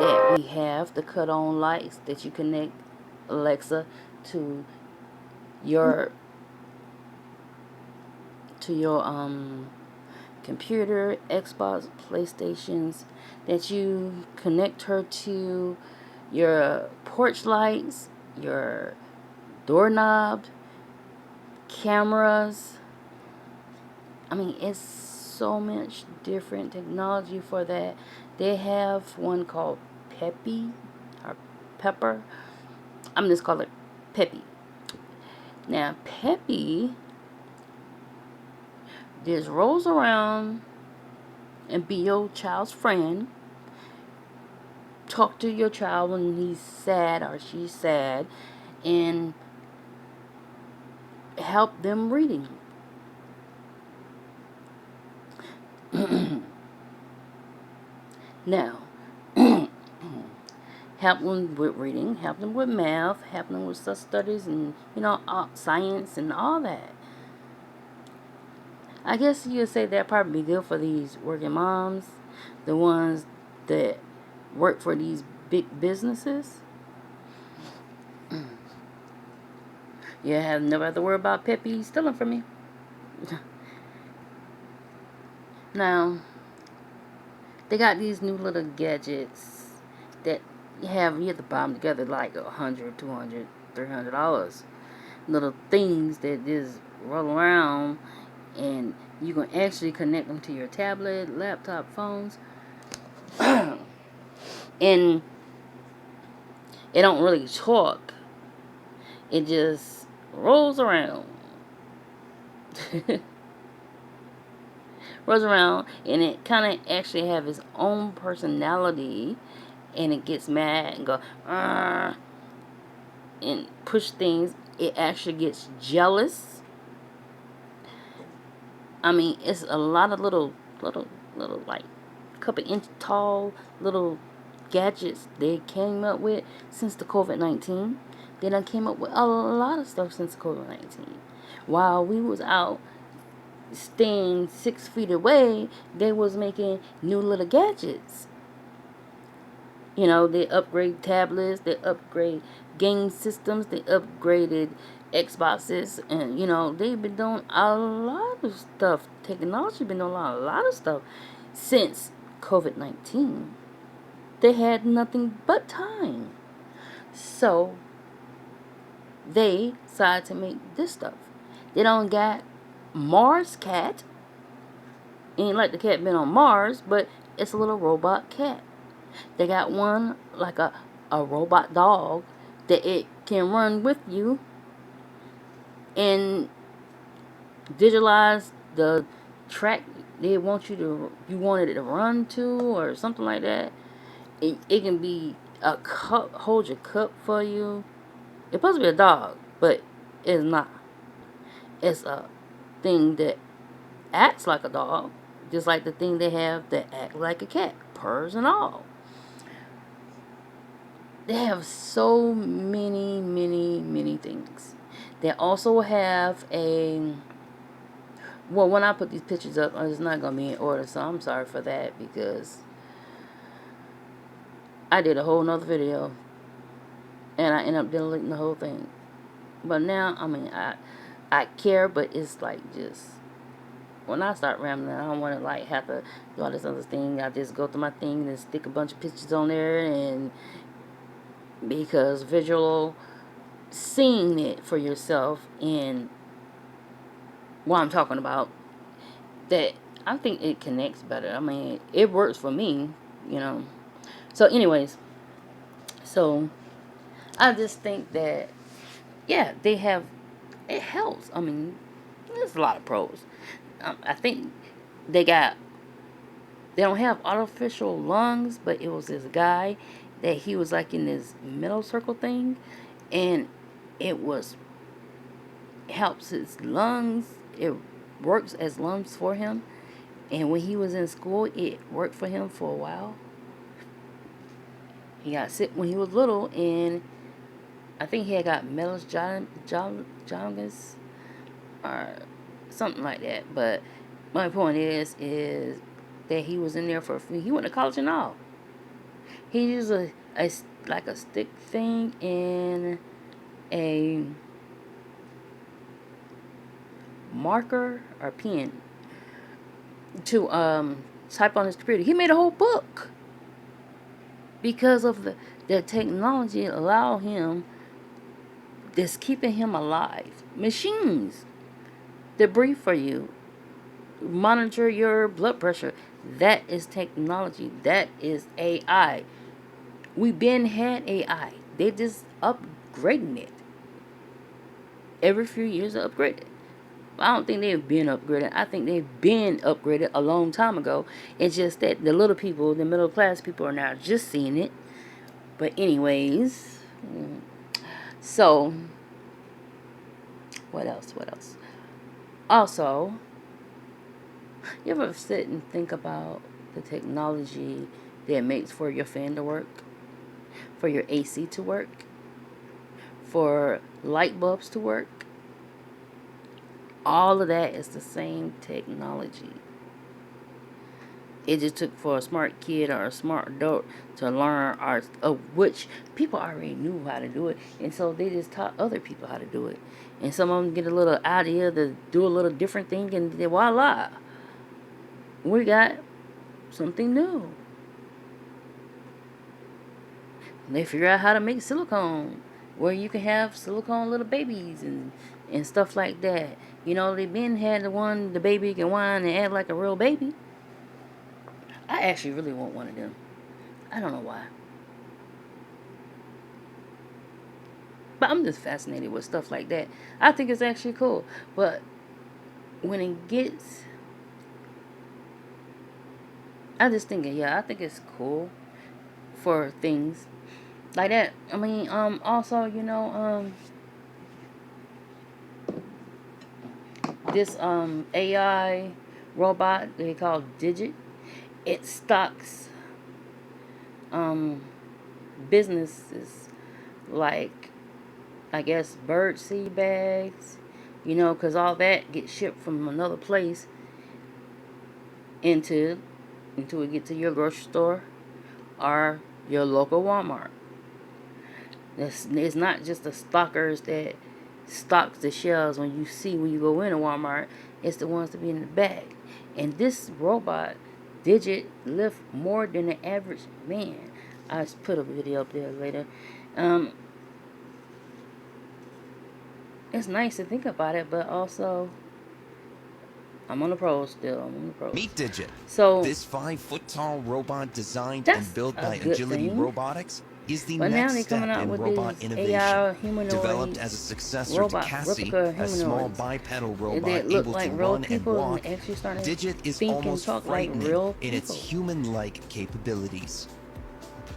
that we have, the cut on lights that you connect Alexa to your computer, Xbox, PlayStations, that you connect her to your porch lights, your doorknob, cameras. I mean, it's so much different technology for that. They have one called Peppy or Pepper. I'm just call it Peppy. Now, Peppy just rolls around and be your child's friend. Talk to your child when he's sad or she's sad, and help them reading. Now, help them with reading, help them with math, help them with studies and science and all that. I guess you'd say that probably be good for these working moms, the ones that work for these big businesses. You have never have to worry about Peppy stealing from me. Now, they got these new little gadgets that you have to buy them together like $100, $200, $300. Little things that just roll around, and you can actually connect them to your tablet, laptop, phones, and it don't really talk. It just rolls around. Rolls around, and it kind of actually have its own personality, and it gets mad and go and push things. It actually gets jealous. I mean, it's a lot of little like couple inch tall little gadgets they came up with since the COVID-19. They done came up with a lot of stuff since COVID-19. While we was out staying 6 feet away, they was making new little gadgets. They upgrade tablets, they upgrade game systems, they upgraded Xboxes, and they've been doing a lot of stuff. Technology been doing a lot of stuff since COVID-19. They had nothing but time. So they decided to make this stuff. They don't got Mars cat. Ain't like the cat been on Mars, but it's a little robot cat. They got one like a robot dog that it can run with you and visualize the track they want you wanted it to run to or something like that. It can be a cup, hold your cup for you. It's supposed to be a dog, but it's not. It's a thing that acts like a dog, just like the thing they have that act like a cat, purrs and all. They have so many, many, many things. They also have when I put these pictures up, it's not going to be in order, so I'm sorry for that, because I did a whole nother video, and I ended up deleting the whole thing. But now, I mean, I care, but it's like just, when I start rambling, I don't want to like have to do all this other thing. I just go through my thing and stick a bunch of pictures on there, and because visual, seeing it for yourself and what I'm talking about, that I think it connects better. I mean, it works for me. So anyways, so I just think that, yeah, it helps. I mean, there's a lot of pros. I think they got, they don't have artificial lungs, but it was this guy that he was like in this middle circle thing, and it was helps his lungs. It works as lungs for him. And when he was in school, it worked for him for a while. He got sick when he was little, and I think he had got jaundice or something like that. But my point is that he was in there for free. He went to college and all. He used a like a stick thing and a marker or pen to type on his computer. He made a whole book because of the technology allow him that's keeping him alive. Machines that breathe for you, monitor your blood pressure. That is technology. That is AI. We been had AI. They just upgrading it. Every few years they upgrade it. I don't think they've been upgraded. I think they've been upgraded a long time ago. It's just that the little people, the middle class people, are now just seeing it. But anyways, so what else? What else? Also, you ever sit and think about the technology that makes for your fan to work, for your AC to work, for light bulbs to work? All of that is the same technology. It just took for a smart kid or a smart adult to learn art, of which people already knew how to do it, and so they just taught other people how to do it. And some of them get a little idea to do a little different thing, and voila, we got something new. And they figure out how to make silicone, where you can have silicone little babies and stuff like that. You know, they been had the baby can whine and act like a real baby. I actually really want one of them. I don't know why. But I'm just fascinated with stuff like that. I think it's actually cool. But when it gets, I just think, yeah, I think it's cool for things like that. I mean, also, you know, this AI robot they call Digit, it stocks businesses like, I guess, bird seed bags, you know, because all that gets shipped from another place into it get to your grocery store or your local Walmart. It's not just the stockers that stocks the shelves when you go in a Walmart. It's the ones that be in the bag. And this robot Digit lift more than the average man. I'll put a video up there later. It's nice to think about it, but also I'm on the pros still. I'm on the pros. Meet Digit. So this 5-foot-tall robot designed and built by Agility thing. Robotics is the But next now step in robot innovation. AI Developed as a successor to Cassie, a small bipedal robot able like to real run and walk, Digit is almost frightening in its human-like capabilities.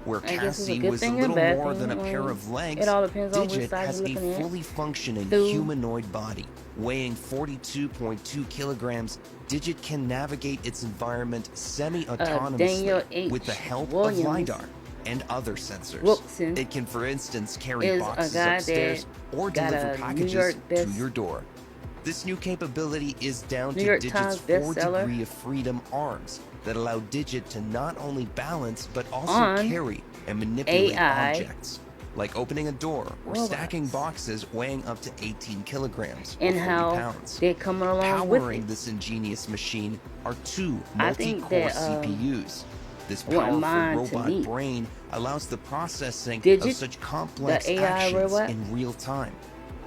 Where Cassie was a little more than a pair of legs, Digit has a fully functioning humanoid body. Weighing 42.2 kilograms, Digit can navigate its environment semi-autonomously with the help of LiDAR and other sensors. It can, for instance, carry boxes upstairs or deliver packages to your door. This new capability is down to Digit's 4-degree of freedom arms that allow Digit to not only balance but also carry and manipulate objects, like opening a door or stacking boxes weighing up to 18 kilograms or 40 pounds. They're coming along Powering this ingenious machine are 2 multi-core CPUs. This powerful robot brain allows the processing of such complex actions in real time.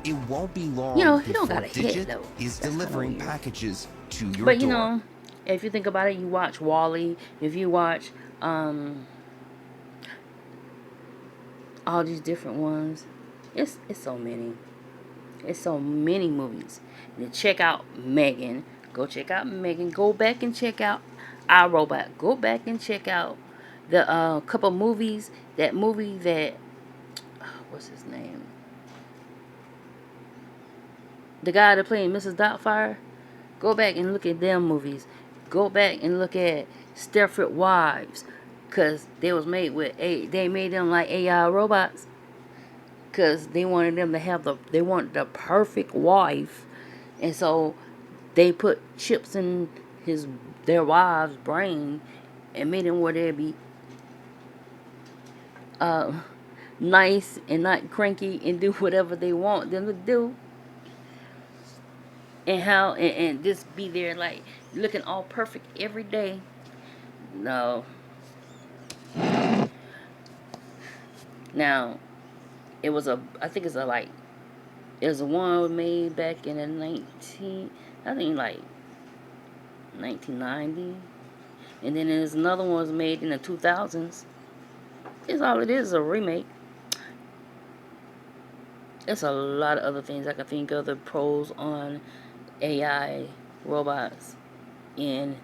It won't be long before Digit is delivering packages to your door. But you know, if you think about it, you watch WALL-E, if you watch all these different ones, it's so many. It's so many movies. And check out Megan. Go check out Megan. Go back and check out iRobot. Go back and check out the couple movies. That movie that what's his name? The guy that played Mrs. Doubtfire. Go back and look at them movies. Go back and look at Stepford Wives, cause they was made with they made them like AI robots, cause they wanted them to have the perfect wife, and so they put chips in his their wives' brain and made them where they'd be nice and not cranky and do whatever they want them to do, and and just be there like looking all perfect every day. No. Now, it was I think it's it was a one made back in the I think like 1990, and then there's another one was made in the 2000s. It's all it is, a remake. There's a lot of other things I can think of, the pros on AI robots and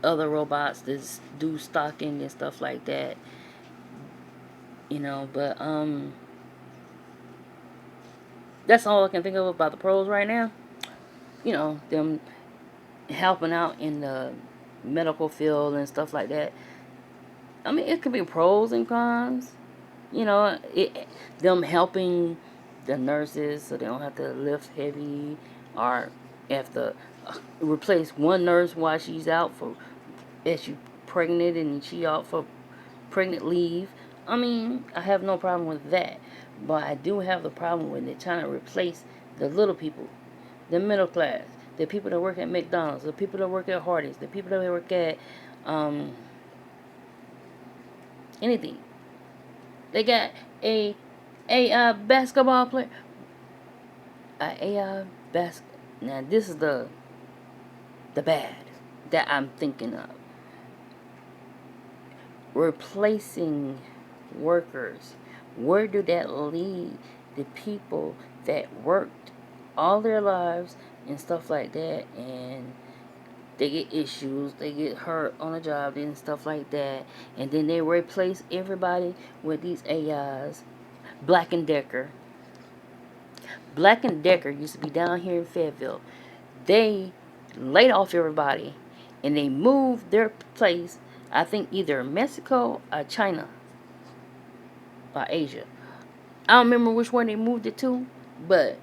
other robots that do stalking and stuff like that. But that's all I can think of about the pros right now. Them helping out in the medical field and stuff like that. I mean, it could be pros and cons. Them helping the nurses so they don't have to lift heavy, or have to replace one nurse while she's out if she's pregnant and she out for pregnant leave. I mean, I have no problem with that, but I do have the problem when they're trying to replace the little people, the middle class, the people that work at McDonald's, the people that work at Hardee's, the people that work at anything. They got a AI basketball player. Now this is the bad that I'm thinking of. Replacing workers. Where do that lead the people that worked all their lives and stuff like that, and they get issues, they get hurt on a job and stuff like that, and then they replace everybody with these AIs. Black & Decker. Black & Decker used to be down here in Fayetteville. They laid off everybody and they moved their place, I think either Mexico or China or Asia. I don't remember which one they moved it to, but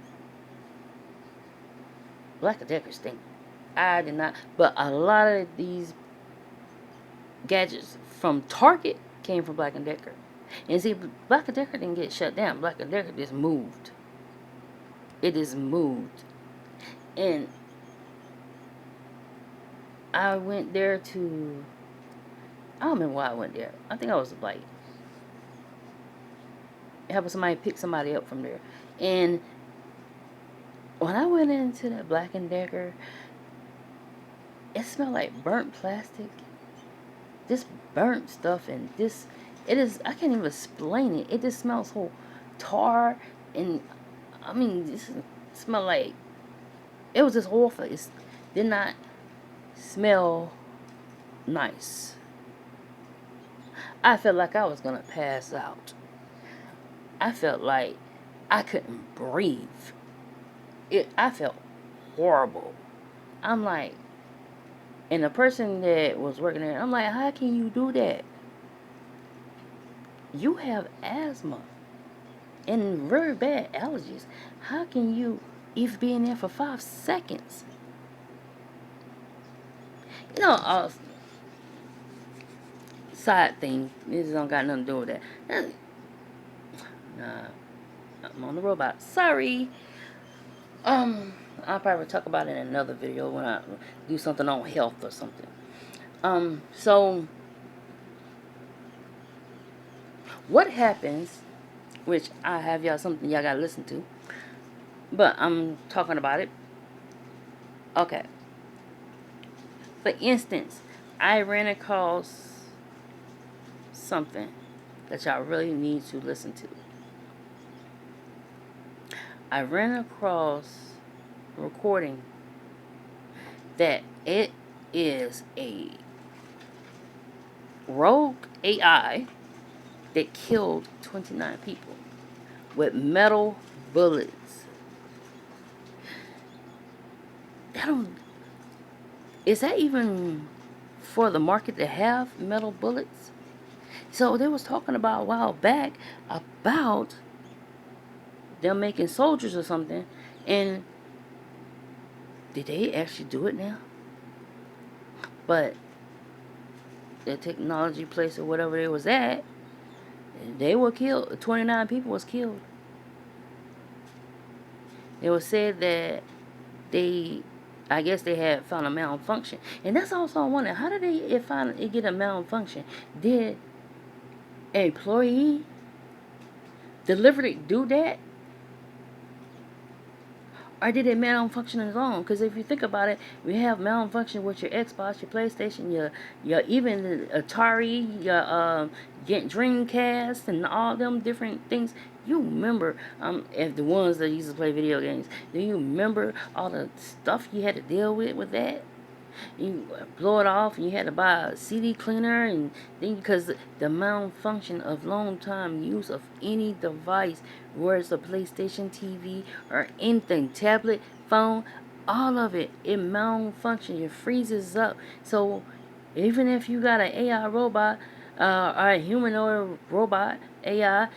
Black & Decker stink. I did not, but a lot of these gadgets from Target came from Black & Decker. And see, Black & Decker didn't get shut down. Black & Decker just moved. It is moved. And I went there to, I don't remember why I went there. I think I was like helping somebody pick somebody up from there. And when I went into that Black & Decker, it smelled like burnt plastic. This burnt stuff, and I can't even explain it. It just smells so tar, and I mean, this smelled like, it was just awful. It did not smell nice. I felt like I was gonna pass out. I felt like I couldn't breathe. I felt horrible. I'm like, and the person that was working there, I'm like, how can you do that? You have asthma and very bad allergies. How can you even be in there for 5 seconds? Side thing. This don't got nothing to do with that. Nah, I'm on the robot. Sorry. I'll probably talk about it in another video when I do something on health or something. So what happens, which I have y'all something y'all gotta listen to, but I'm talking about it. Okay. For instance, I ran across something that y'all really need to listen to. I ran across a recording that it is a rogue AI that killed 29 people with metal bullets. Is that even for the market to have metal bullets? So they was talking about a while back about them making soldiers or something, and did they actually do it now? But the technology place or whatever it was at, they were killed. 29 people was killed. It was said that I guess they had found a malfunction. And that's also I wonder, how did they get a malfunction? Did an employee deliberately do that? Or did it malfunction on its own? Because if you think about it, we have malfunction with your Xbox, your PlayStation, your even the Atari, your Dreamcast, and all them different things. You remember, if the ones that used to play video games, do you remember all the stuff you had to deal with that? You blow it off, and you had to buy a CD cleaner, and then because the malfunction of long time use of any device, whether it's a PlayStation, TV, or anything, tablet, phone, all of it malfunctions. It freezes up. So even if you got an AI robot or a humanoid robot AI,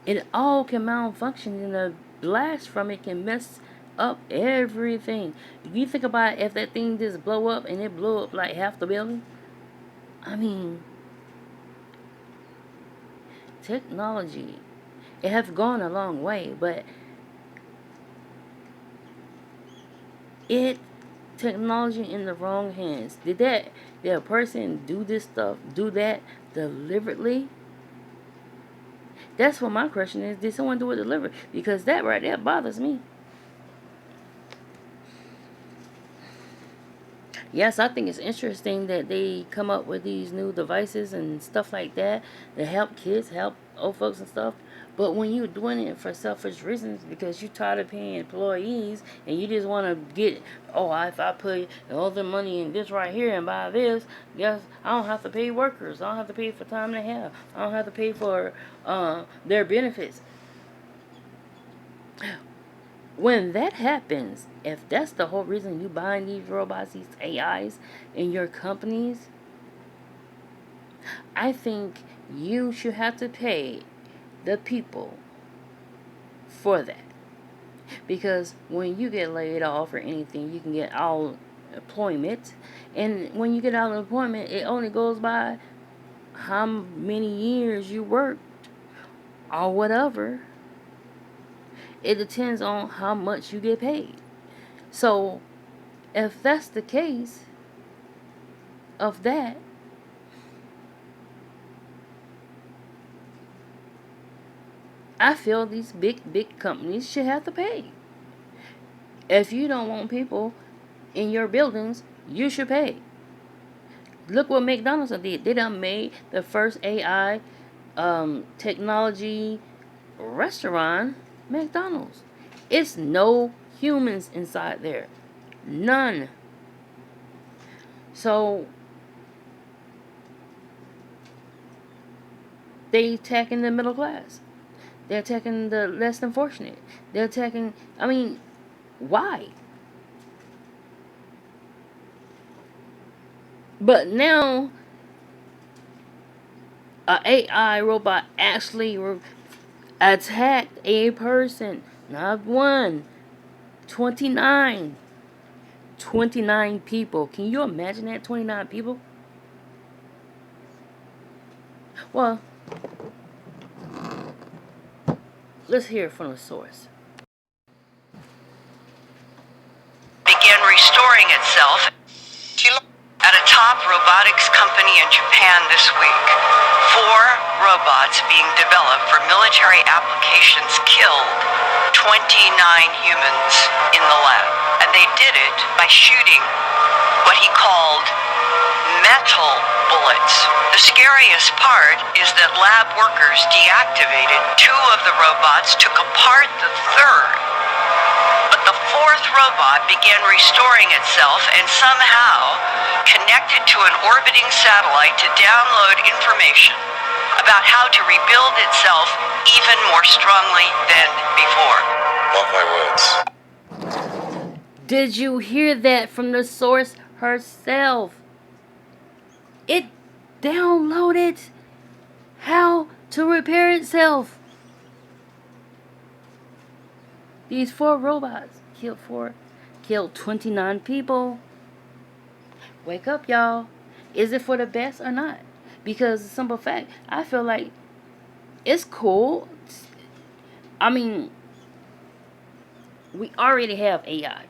it all can malfunction, and a blast from it can mess up everything. If you think about it, if that thing just blow up and it blew up like half the building, I mean, technology, it has gone a long way, but technology in the wrong hands. Did a person do that deliberately? That's what my question is. Did someone do it deliberately? Because that right there bothers me. Yes, I think it's interesting that they come up with these new devices and stuff like that help kids, help old folks and stuff. But when you're doing it for selfish reasons, because you're tired of paying employees and you just want to get, if I put all the money in this right here and buy this, yes, I don't have to pay workers. I don't have to pay for time and a half. I don't have to pay for their benefits. When that happens, if that's the whole reason you buying these robots, these AIs in your companies, I think you should have to pay the people for that. Because when you get laid off or anything, you can get all employment. And when you get out of employment, it only goes by how many years you worked or whatever. It depends on how much you get paid. So, if that's the case of that, I feel these big companies should have to pay. If you don't want people in your buildings, you should pay. Look what McDonald's did. They done made the first AI technology restaurant, McDonald's. It's no humans inside there. None. So they attacking the middle class. They're attacking the less than fortunate. They're attacking, why? But now, an AI robot actually attacked a person. Not one. 29. 29 people. Can you imagine that? 29 people? Well, let's hear it from the source. Began restoring itself at a top robotics company in Japan this week. 4 robots being developed for military applications killed 29 humans in the lab. And they did it by shooting what he called metal bullets. The scariest part is that lab workers deactivated 2 of the robots, took apart the 3rd. But the 4th robot began restoring itself and somehow connected to an orbiting satellite to download information about how to rebuild itself even more strongly than before. Mark my words. Did you hear that from the source herself? It downloaded how to repair itself. These 4 robots killed 29 people. Wake up, y'all. Is it for the best or not? Because the simple fact, I feel like it's cool. I mean, we already have AI.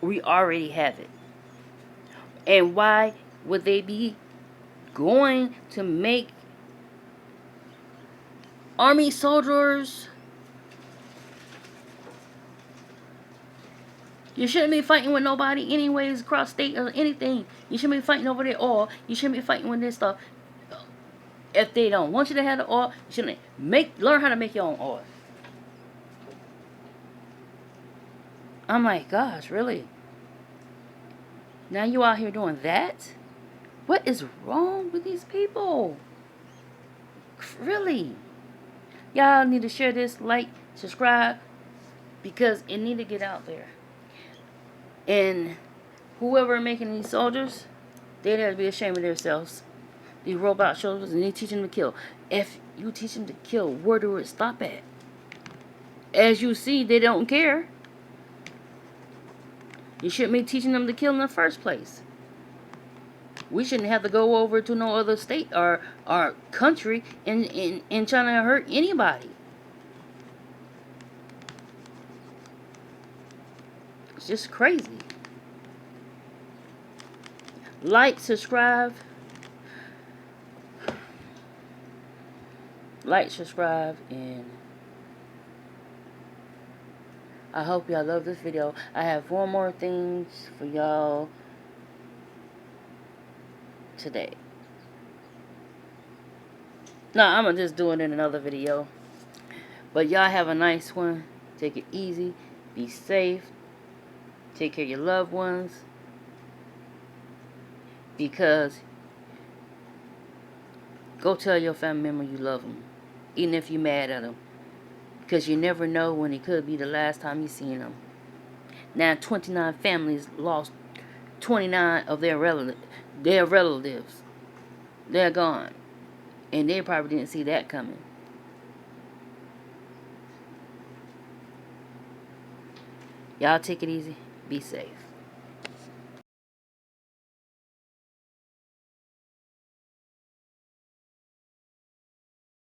We already have it. And why would they be going to make army soldiers? You shouldn't be fighting with nobody anyways across state or anything. You shouldn't be fighting over their oil. You shouldn't be fighting with this stuff. If they don't want you to have the oil, you shouldn't learn how to make your own oil. I'm like, gosh, really? Now you out here doing that? What is wrong with these people? Really? Y'all need to share this, like, subscribe, because it need to get out there. And whoever making these soldiers, they have to be ashamed of themselves. These robot soldiers, and they teach them to kill. If you teach them to kill, where do it stop at? As you see, they don't care. You shouldn't be teaching them to kill in the first place. We shouldn't have to go over to no other state or country and trying to hurt anybody. It's just crazy. Like, subscribe. Like, subscribe, and I hope y'all love this video. I have 4 more things for y'all today. No, I'm gonna just do it in another video. But y'all have a nice one. Take it easy. Be safe. Take care of your loved ones. Because go tell your family member you love them. Even if you're mad at them. Because you never know when it could be the last time you seen them. Now 29 families lost 29 of their relatives. They're gone. And they probably didn't see that coming. Y'all take it easy. Be safe.